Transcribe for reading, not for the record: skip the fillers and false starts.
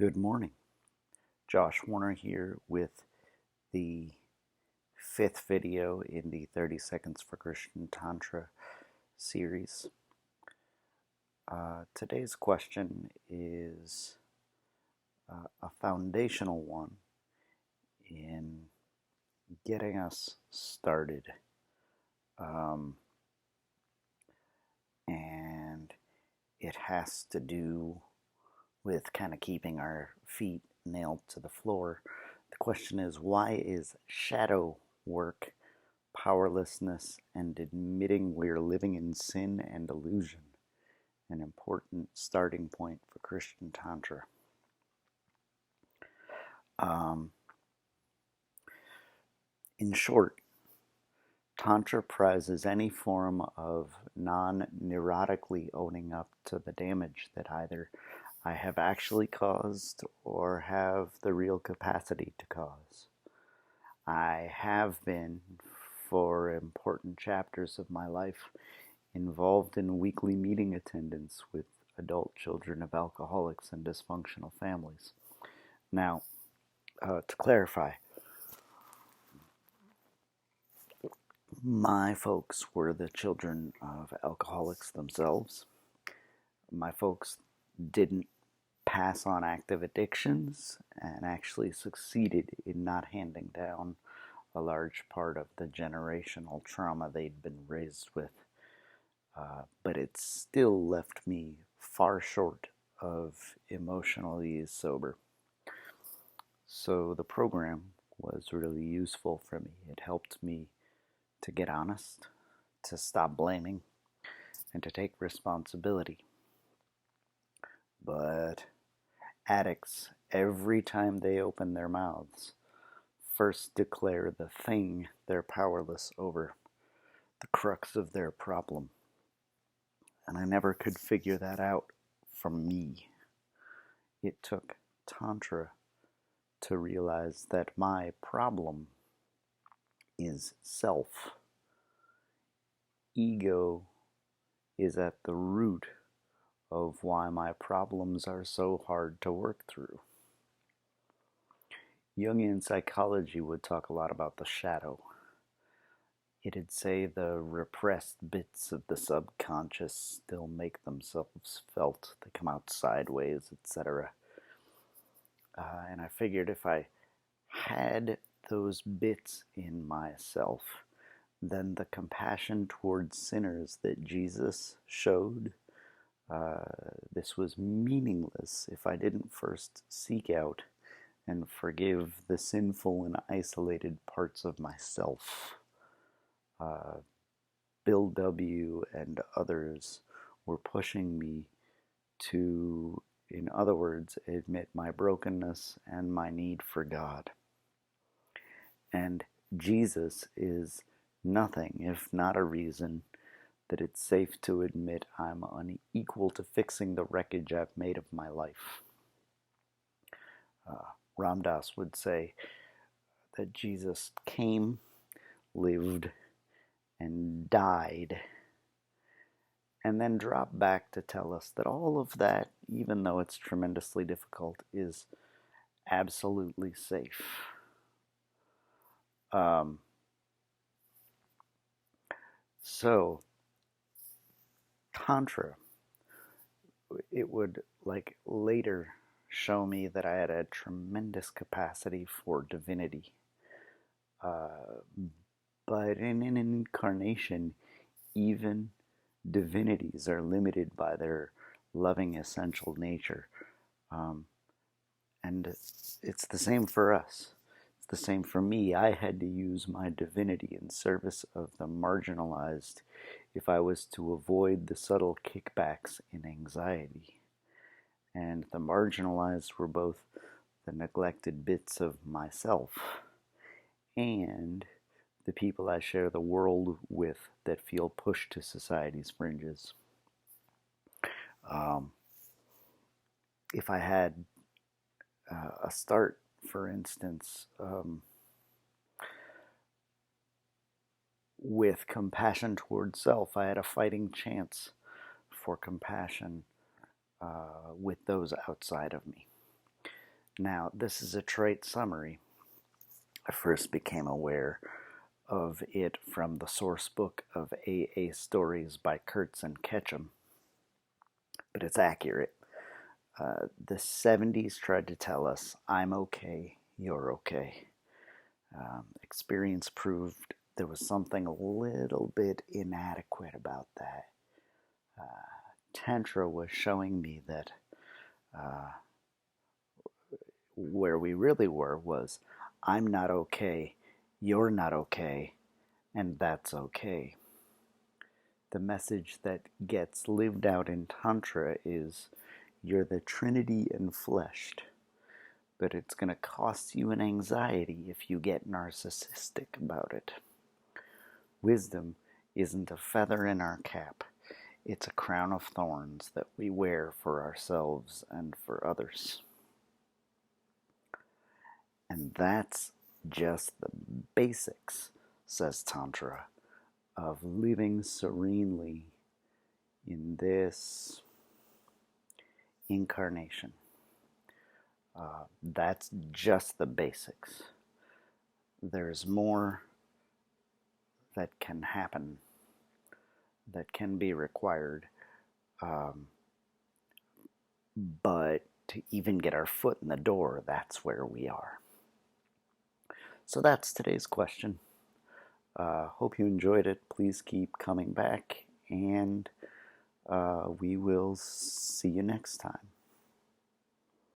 Good morning. Josh Warner here with the fifth video in the 30 Seconds for Christian Tantra series. Today's question is a foundational one in getting us started. And it has to do with kind of keeping our feet nailed to the floor. The question is, why is shadow work, powerlessness, and admitting we're living in sin and illusion an important starting point for Christian Tantra? In short, Tantra prizes any form of non-neurotically owning up to the damage that either I have actually caused or have the real capacity to cause. I have been, for important chapters of my life, involved in weekly meeting attendance with adult children of alcoholics and dysfunctional families. Now, to clarify, my folks were the children of alcoholics themselves. My folks didn't pass on active addictions and actually succeeded in not handing down a large part of the generational trauma they'd been raised with. But it still left me far short of emotionally sober. So the program was really useful for me. It helped me to get honest, to stop blaming, and to take responsibility. But addicts, every time they open their mouths, first declare the thing they're powerless over, the crux of their problem. And I never could figure that out from me. It took Tantra to realize that my problem is self. Ego is at the root of why my problems are so hard to work through. Jungian psychology would talk a lot about the shadow. It'd say the repressed bits of the subconscious still make themselves felt. They come out sideways, etc. And I figured if I had those bits in myself, then the compassion towards sinners that Jesus showed, this was meaningless if I didn't first seek out and forgive the sinful and isolated parts of myself. Bill W. and others were pushing me to, in other words, admit my brokenness and my need for God. And Jesus is nothing if not a reason that it's safe to admit I'm unequal to fixing the wreckage I've made of my life. Ram Dass would say that Jesus came, lived, and died, and then dropped back to tell us that all of that, even though it's tremendously difficult, is absolutely safe. So, Tantra, it would later show me that I had a tremendous capacity for divinity. But in an incarnation, even divinities are limited by their loving essential nature. And it's the same for us. It's the same for me. I had to use my divinity in service of the marginalized if I was to avoid the subtle kickbacks in anxiety. And the marginalized were both the neglected bits of myself and the people I share the world with that feel pushed to society's fringes. If I had a start, for instance, with compassion towards self, I had a fighting chance for compassion with those outside of me. Now, this is a trite summary. I first became aware of it from the source book of AA Stories by Kurtz and Ketchum, but it's accurate. The 70s tried to tell us, I'm okay, you're okay. Experience proved there was something a little bit inadequate about that. Tantra was showing me that where we really were was, I'm not okay, you're not okay, and that's okay. The message that gets lived out in Tantra is, you're the Trinity enfleshed, but it's going to cost you an anxiety if you get narcissistic about it. Wisdom isn't a feather in our cap. It's a crown of thorns that we wear for ourselves and for others. And that's just the basics, says Tantra, of living serenely in this incarnation. That's just the basics. There's more that can happen, that can be required, but to even get our foot in the door, that's where we are. So that's today's question. Hope you enjoyed it. Please keep coming back, and we will see you next time.